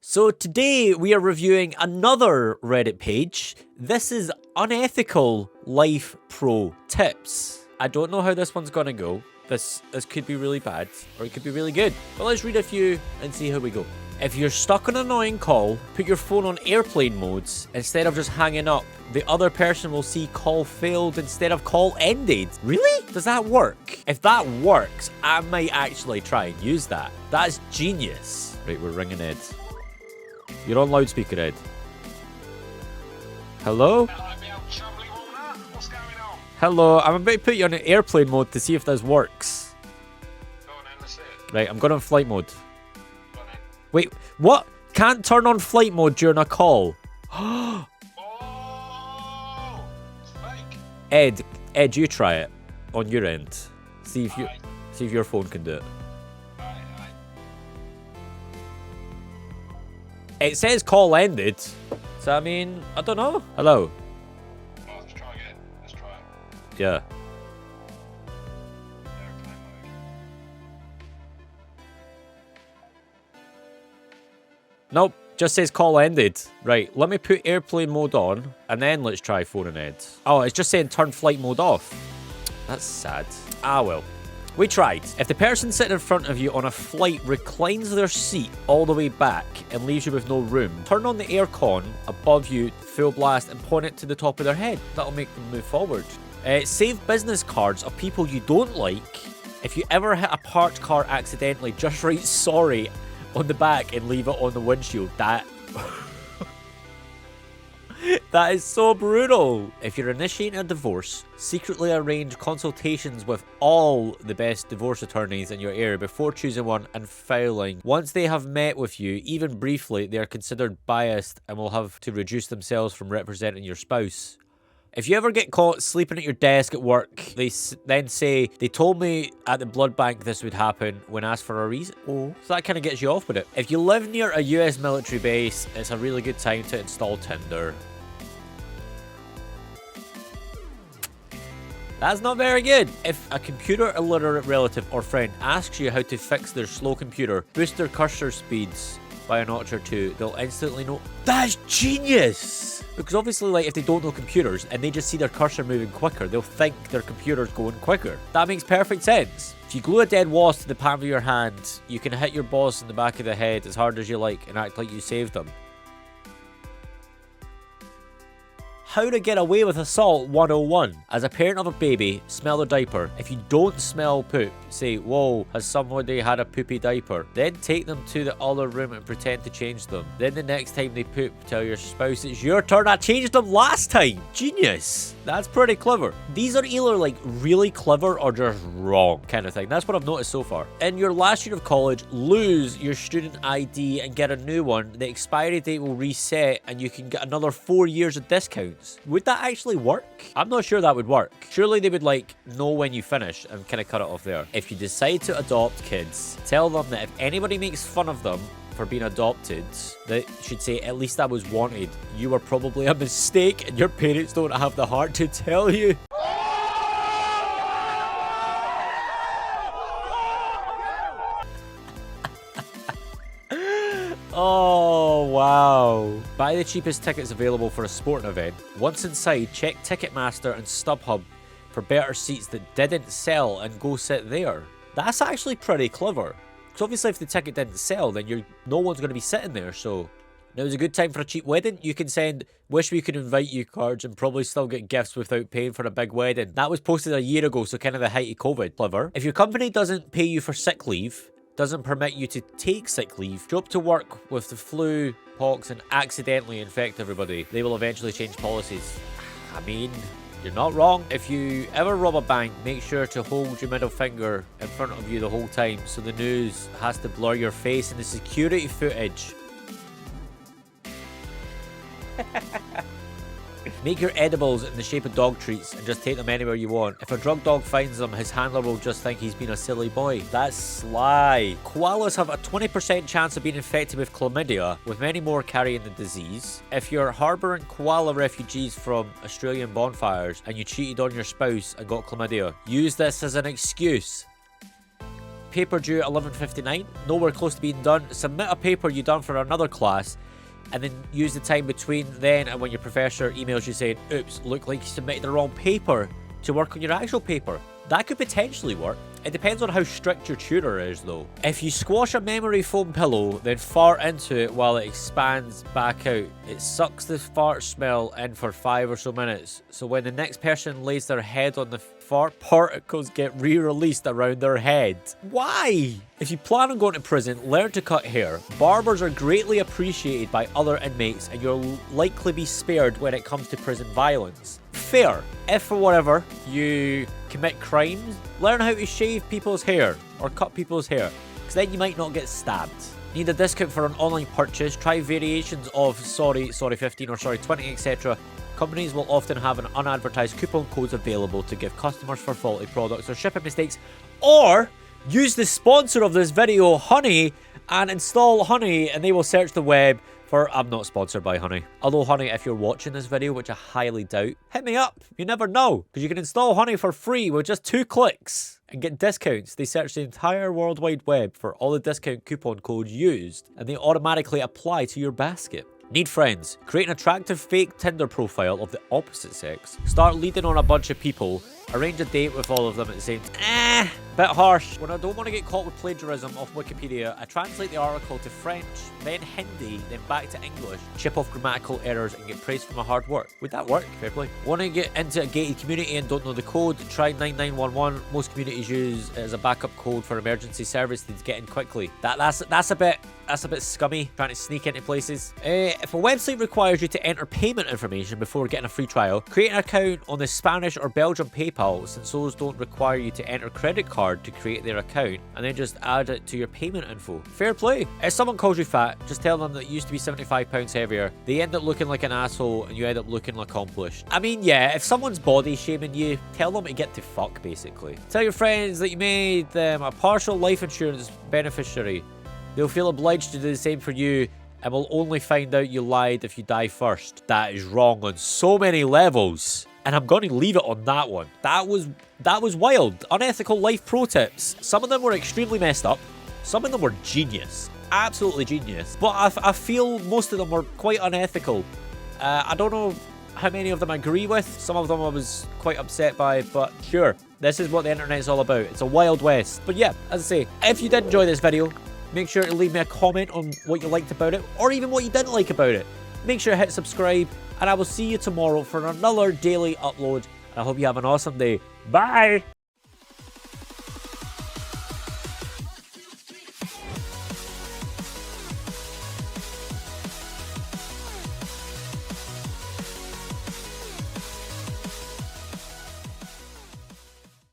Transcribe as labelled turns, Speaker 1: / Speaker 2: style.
Speaker 1: So today we are reviewing another Reddit page. This is Unethical Life Pro Tips. I don't know how this one's gonna go. This could be really bad or it could be really good. But let's read a few and see how we go. If you're stuck on an annoying call, put your phone on airplane modes instead of just hanging up. The other person will see call failed instead of call ended. Really? Does that work? If that works, I might actually try and use that. That's genius. Right, we're ringing Ed. You're on loudspeaker, Ed. Hello?
Speaker 2: What's going on?
Speaker 1: Hello, I'm about to put you on airplane mode to see if this works.
Speaker 2: Go on then, let's see it.
Speaker 1: Right, I'm going on flight mode.
Speaker 2: Go on then.
Speaker 1: Wait, what? Can't turn on flight mode during a call.
Speaker 2: Oh! It's fake.
Speaker 1: Ed, you try it on your end. See if
Speaker 2: Aye.
Speaker 1: your phone can do it.
Speaker 2: Aye.
Speaker 1: It says call ended. So I mean, I don't know. Hello.
Speaker 2: Oh, let's try again. Let's try it.
Speaker 1: Yeah.
Speaker 2: Airplane mode.
Speaker 1: Nope. Just says call ended. Right, let me put airplane mode on, and then let's try phone and Ed. Oh, it's just saying turn flight mode off. That's sad. Ah, well. We tried. If the person sitting in front of you on a flight reclines their seat all the way back and leaves you with no room, turn on the aircon above you, full blast, and point it to the top of their head. That'll make them move forward. Save business cards of people you don't like. If you ever hit a parked car accidentally, just write sorry on the back and leave it on the windshield. That is so brutal. If you're initiating a divorce, secretly arrange consultations with all the best divorce attorneys in your area before choosing one and filing. Once they have met with you, even briefly, they are considered biased and will have to reduce themselves from representing your spouse. If you ever get caught sleeping at your desk at work, they then say, they told me at the blood bank this would happen when asked for a reason. Oh. So that kind of gets you off with it. If you live near a US military base, it's a really good time to install Tinder. That's not very good. If a computer illiterate relative or friend asks you how to fix their slow computer, boost their cursor speeds by a notch or two, they'll instantly know. That's genius! Because obviously, like, if they don't know computers and they just see their cursor moving quicker, they'll think their computer's going quicker. That makes perfect sense. If you glue a dead wasp to the palm of your hand, you can hit your boss in the back of the head as hard as you like and act like you saved them. How to get away with assault 101. As a parent of a baby, smell their diaper. If you don't smell poop, say, whoa, has somebody had a poopy diaper? Then take them to the other room and pretend to change them. Then the next time they poop, tell your spouse it's your turn. I changed them last time. Genius. That's pretty clever. These are either like really clever or just wrong kind of thing. That's what I've noticed so far. In your last year of college, lose your student ID and get a new one. The expiry date will reset and you can get another 4 years of discounts. Would that actually work? I'm not sure that would work. Surely they would like know when you finish and kind of cut it off there. If you decide to adopt kids, tell them that if anybody makes fun of them for being adopted, they should say, at least I was wanted. You were probably a mistake and your parents don't have the heart to tell you. Oh, wow. Buy the cheapest tickets available for a sporting event. Once inside, check Ticketmaster and StubHub for better seats that didn't sell and go sit there. That's actually pretty clever. Because obviously if the ticket didn't sell, then no one's going to be sitting there. So now's a good time for a cheap wedding. You can send wish we could invite you cards and probably still get gifts without paying for a big wedding. That was posted a year ago, so kind of the height of COVID. Clever. If your company doesn't pay you for sick leave, doesn't permit you to take sick leave, show up to work with the flu, pox, and accidentally infect everybody, they will eventually change policies. I mean, you're not wrong. If you ever rob a bank, make sure to hold your middle finger in front of you the whole time so the news has to blur your face in the security footage. Make your edibles in the shape of dog treats and just take them anywhere you want. If a drug dog finds them, his handler will just think he's been a silly boy. That's sly. Koalas have a 20% chance of being infected with chlamydia, with many more carrying the disease. If you're harbouring koala refugees from Australian bonfires and you cheated on your spouse and got chlamydia, use this as an excuse. paper due at 11:59, nowhere close to being done, submit a paper you done for another class, and then use the time between then and when your professor emails you saying, oops, look like you submitted the wrong paper to work on your actual paper. That could potentially work. It depends on how strict your tutor is though. If you squash a memory foam pillow, then fart into it while it expands back out, it sucks the fart smell in for 5 or so minutes. So when the next person lays their head on the fart, particles get re-released around their head. Why? If you plan on going to prison, learn to cut hair. Barbers are greatly appreciated by other inmates and you'll likely be spared when it comes to prison violence. Fair. If for whatever you commit crimes, learn how to shave people's hair or cut people's hair, because then you might not get stabbed. Need a discount for an online purchase? Try variations of sorry 15 or sorry 20, etc. Companies will often have an unadvertised coupon codes available to give customers for faulty products or shipping mistakes. Or use the sponsor of this video, Honey, and install Honey, and they will search the web for... I'm not sponsored by Honey. Although, Honey, if you're watching this video, which I highly doubt, hit me up. You never know, because you can install Honey for free with just 2 clicks and get discounts. They search the entire World Wide Web for all the discount coupon codes used, and they automatically apply to your basket. Need friends? Create an attractive fake Tinder profile of the opposite sex. Start leading on a bunch of people. Arrange a date with all of them at the same time. Bit harsh. When I don't want to get caught with plagiarism off Wikipedia, I translate the article to French, then Hindi, then back to English, chip off grammatical errors and get praised for my hard work. Would that work? Fair play. Want to get into a gated community and don't know the code? Try 9911. Most communities use it as a backup code for emergency service to get in quickly. That's a bit scummy, trying to sneak into places. If a website requires you to enter payment information before getting a free trial, create an account on the Spanish or Belgian PayPal, since those don't require you to enter credit card to create their account, and then just add it to your payment info. Fair play. If someone calls you fat, just tell them that you used to be 75 pounds heavier. They end up looking like an asshole and you end up looking accomplished. I mean, yeah, if someone's body shaming you, tell them to get to fuck, basically. Tell your friends that you made them a partial life insurance beneficiary. They'll feel obliged to do the same for you and will only find out you lied if you die first. That is wrong on so many levels. And I'm going to leave it on that one. That was wild. Unethical life pro tips. Some of them were extremely messed up. Some of them were genius. Absolutely genius. But I feel most of them were quite unethical. I don't know how many of them I agree with. Some of them I was quite upset by, but sure. This is what the internet is all about. It's a wild west. But yeah, as I say, if you did enjoy this video, make sure to leave me a comment on what you liked about it, or even what you didn't like about it. Make sure to hit subscribe, and I will see you tomorrow for another daily upload. I hope you have an awesome day. Bye!